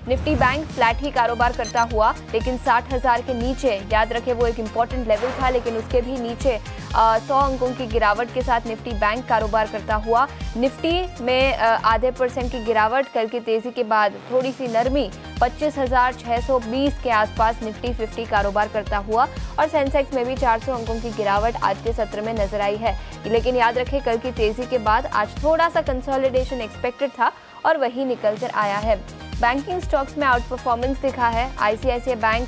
Nifty bank flat ही कारोबार करता हुआ, लेकिन 60,000 के नीचे, याद रखें वो एक इम्पॉर्टेंट लेवल था, लेकिन उसके भी नीचे 100 अंकों की गिरावट के साथ निफ्टी बैंक कारोबार करता हुआ। निफ्टी में आधे % की गिरावट, कल की तेजी के बाद थोड़ी सी नरमी, 25,620 के आसपास निफ्टी 50 कारोबार करता हुआ और सेंसेक्स में भी 400 अंकों की गिरावट आज के सत्र में नजर आई है। लेकिन याद रखें कल की तेजी के बाद आज थोड़ा सा कंसोलिडेशन एक्सपेक्टेड था और वही निकल कर आया है। बैंकिंग स्टॉक्स में आउट परफॉर्मेंस दिखा है। आईसीआईसीआई बैंक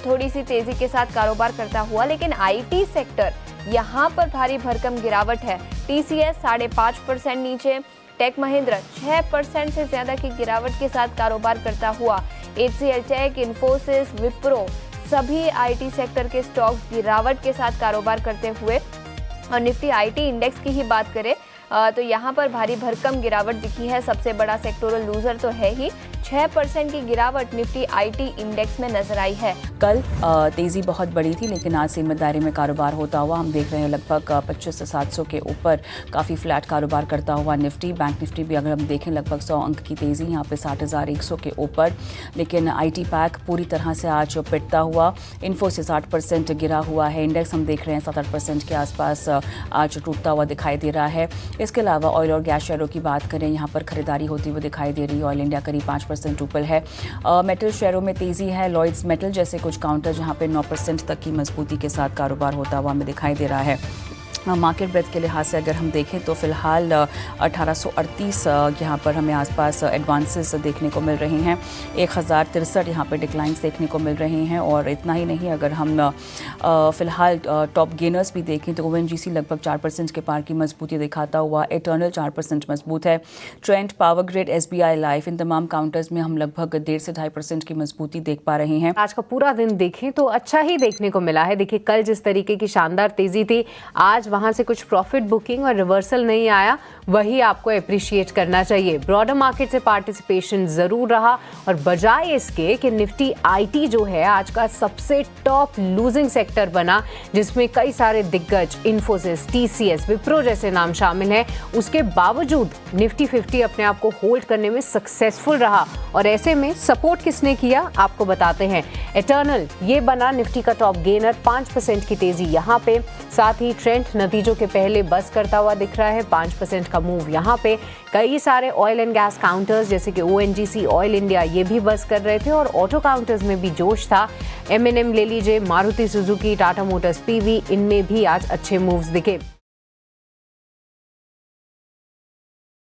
थोड़ी सी तेजी के साथ कारोबार करता हुआ, लेकिन आईटी सेक्टर यहाँ पर भारी भरकम गिरावट है। टीसीएस 5.5% नीचे, टेक महिंद्रा 6% से ज्यादा की गिरावट के साथ कारोबार करता हुआ। एचसीएल टेक, इन्फोसिस, विप्रो सभी आईटी सेक्टर के स्टॉक्स गिरावट के साथ कारोबार करते हुए। और निफ्टी आईटी इंडेक्स की ही बात करें तो यहाँ पर भारी भरकम गिरावट दिखी है। सबसे बड़ा सेक्टोरल लूजर तो है ही, 6% की गिरावट निफ्टी आईटी इंडेक्स में नजर आई है। कल तेज़ी बहुत बड़ी थी, लेकिन आज सीमित दायरे में कारोबार होता हुआ हम देख रहे हैं लगभग 25 से 700 के ऊपर काफ़ी फ्लैट कारोबार करता हुआ निफ्टी। बैंक निफ्टी भी अगर हम देखें लगभग 100 अंक की तेज़ी, यहाँ पे 60,100 के ऊपर। लेकिन आईटी पैक पूरी तरह से आज पिटता हुआ। इन्फोसिस 8% गिरा हुआ है। इंडेक्स हम देख रहे हैं 7-8% के आसपास आज टूटता हुआ दिखाई दे रहा है। इसके अलावा ऑयल और गैस शेयरों की बात करें, यहाँ पर खरीदारी होती हुई दिखाई दे रही है। ऑयल इंडिया करीब 5% ऊपर है। मेटल शेयरों में तेज़ी है। लॉयड्स मेटल जैसे कुछ काउंटर जहाँ पे 9% तक की मजबूती के साथ कारोबार होता हुआ हमें दिखाई दे रहा है। मार्केट ब्रेथ के लिहाज से अगर हम देखें तो फिलहाल 1838 यहाँ पर हमें आसपास एडवांसेस देखने को मिल रहे हैं। 1063 यहाँ पर डिक्लाइंस देखने को मिल रहे हैं। और इतना ही नहीं, अगर हम फिलहाल टॉप गेनर्स भी देखें तो ओएनजीसी लगभग 4% के पार की मजबूती दिखाता हुआ। इटर्नल 4% मजबूत है। Trent, Power Grid, SBI Life, इन तमाम काउंटर्स में हम लगभग 1.5 से 2.5% की मजबूती देख पा रहे हैं। आज का पूरा दिन देखें तो अच्छा ही देखने को मिला है। देखिए कल जिस तरीके की शानदार तेजी थी, आज वहां से कुछ प्रॉफिट बुकिंग और रिवर्सल नहीं आया, वही आपको अप्रिशिएट करना चाहिए। ब्रॉडर मार्केट से पार्टिसिपेशन जरूर रहा और बजाय इसके कि निफ्टी आईटी जो है आज का सबसे टॉप लूजिंग सेक्टर बना, जिसमें कई सारे दिग्गज इन्फोसिस, टीसीएस, विप्रो जैसे नाम शामिल हैं, उसके बावजूद निफ्टी 50 अपने आप को होल्ड करने में सक्सेसफुल रहा। और ऐसे में सपोर्ट किसने किया आपको बताते हैं। इटर्नल ये बना निफ्टी का टॉप गेनर, 5% की तेजी यहाँ पे। साथ ही ट्रेंट नतीजों के पहले बस करता हुआ दिख रहा है, 5% का मूव यहाँ पे। कई सारे ऑयल एंड गैस काउंटर्स जैसे कि ओएनजीसी, ऑयल इंडिया ये भी बस कर रहे थे और ऑटो काउंटर्स में भी जोश था। एमएनएम ले लीजिए, Maruti Suzuki, Tata Motors, PV, इनमें भी आज अच्छे मूव्स दिखे।